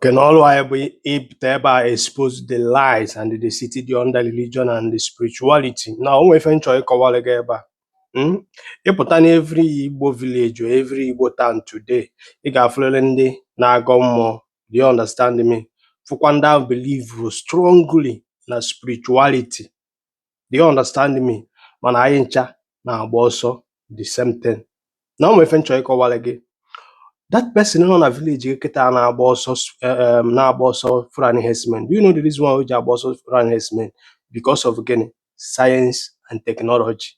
Okay, now all I be expose the lies and the city the under religion and the spirituality. Now, we find choy kawale eba. Ịpụta every Igbo village or every Igbo town today, ị ga-afụlele ndị na-agọ mmụọ. Do you understand me? Fụkwa ndị ahụ believe strongly na spirituality. Do you understand me? Mana anyị ncha na-agba ọsọ the same thing. Now, we find choy kawale gị. That person nọ na village kịta na-agba ọsọ Fulani herdsmen. Do you know the reason why we ji agba ọsọ Fulani herdsmen? Because of gịnị? Science and technology.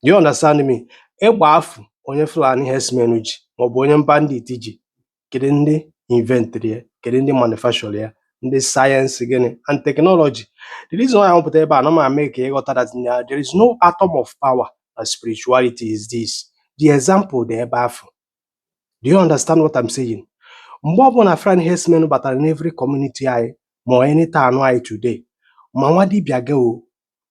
Do you understand me? Ịgba afụ onye Fulani herdsmen ji maọbụ onye bandit ji, kedu ndị inventri ya, kedu ndị manufacture ya? Ndị science gịnị and technology. The reason why I put ebe a na m make ịghọta that there is no atom of power as spirituality is this. The example dị ebe afọ. Do you understand what I'm saying? Mgbe ọbụla Fulani herdsmen batara in every community anyị ma any town anyị today, ma nwa dibịa gị o,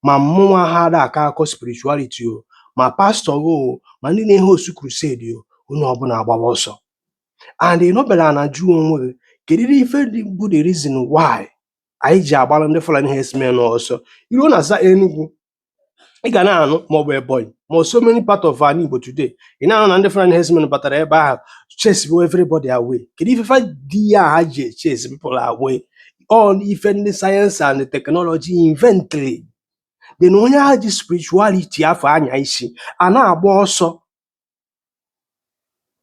ma mmụọ ha da aka akọ spirituality o, ma pastor o, ma ndị na-ehe osu crusade o, onye ọbụla agbawa ọsọ. And ị nọbela na jụọ onwe gị, kedu ife bụ the reason why anyị ji agbara ndị Fulani herdsmen ọsọ? Iruo na za Enugu, ị ga na-anụ maọbụ Ebonyi ma so many part of our Igbo today, ị na-anụ na ndị Fulani herdsmen batara ebe ahụ chase everybody away. Kedu ife dị ya ha ji chase people away? All ife ndị science and technology inventory. Then onye ha ji spirituality afọ anya isi a na-agba ọsọ.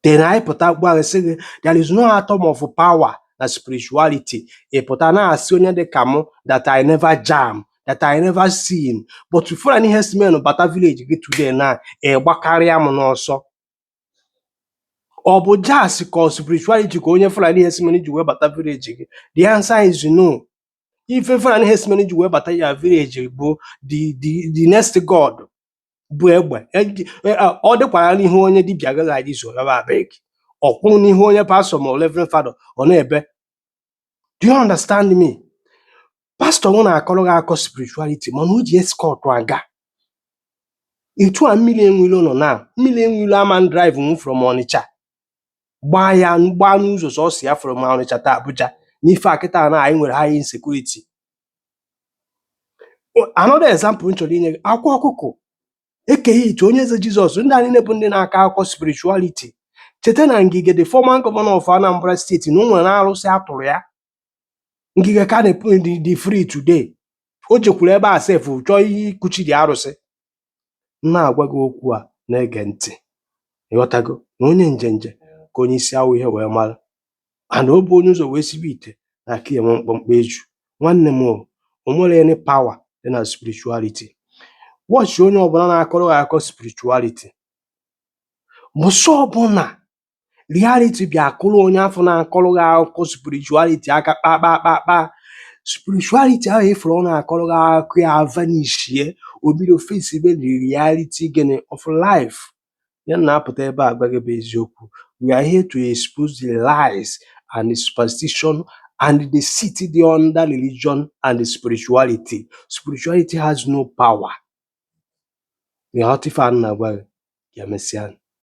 Then anyị pụta gwa sị gị there is no atom of power na spirituality. Ị pụta na-asị onye dị ka mụ that I never jam, that I never seen. But Fulani herdsmen bata village gị today na gbakarịa m n'ọsọ. Ọ bụ jazz ka spirituality ka onye Fulani herdsmen ji wee bata village gị? The answer is no. Ife Fulani herdsmen ji wee bata ya village bụ the next god bụ egbe. Ọ dịkwara n'ihu onye dibịa gaghị izo yaba abeg. Ọkwụ n'ihu onye pastor ma reverend father ọ na-ebe. Do you understand me? Pastor nọ na-akọrọ gị akọ spirituality mana o ji escort aga. Etu a mmiri enwilo nọ na mmiri enwilo ama drive m from Onitsha. Gbaa n'ụzọ sọsọ ya from Onitsha ta Abuja. N'ife akịta na anyị nwere high insecurity. Another example nchọrọ inye gị, akwa ọkụkọ ekeghị ite onye eze Jizọs. Ndị anyị na-ebu ndị na-aka akọ spirituality. Cheta na Ngige the former governor of Anambra State na o nwere arụsị atụrụ ya. Ngige ka na-epu dị free today. O jekwuru ebe a sef chọọ ihe ikuchi dị arụsị. Na-agwa gị okwu a na-ege ntị. Ịghọtago na onye njenje ka onye isi awụ ihe wee mara. And ọ bụ onye ụzọ wee sibe ite na aka enwe mkpọmkpọ eju. Nwanne m o nwere any power dị na spirituality. Watch onye ọbụla na-akọrọ akọ spirituality. Mụsọ ọbụla reality bịa akụrụ onye afọ na-akọrọ akọ spirituality aka kpakpakpakpa. Spirituality ahụ ifuru ọ na-akọrọ akụ ya vanishie obido face be the reality gịnị of life. Ya na-apụta ebe a gwa gị bụ eziokwu. We are here to expose the lies and the superstition and the city the under religion and the spirituality. Spirituality has no power. The Hotifan Nagwa Yamesian.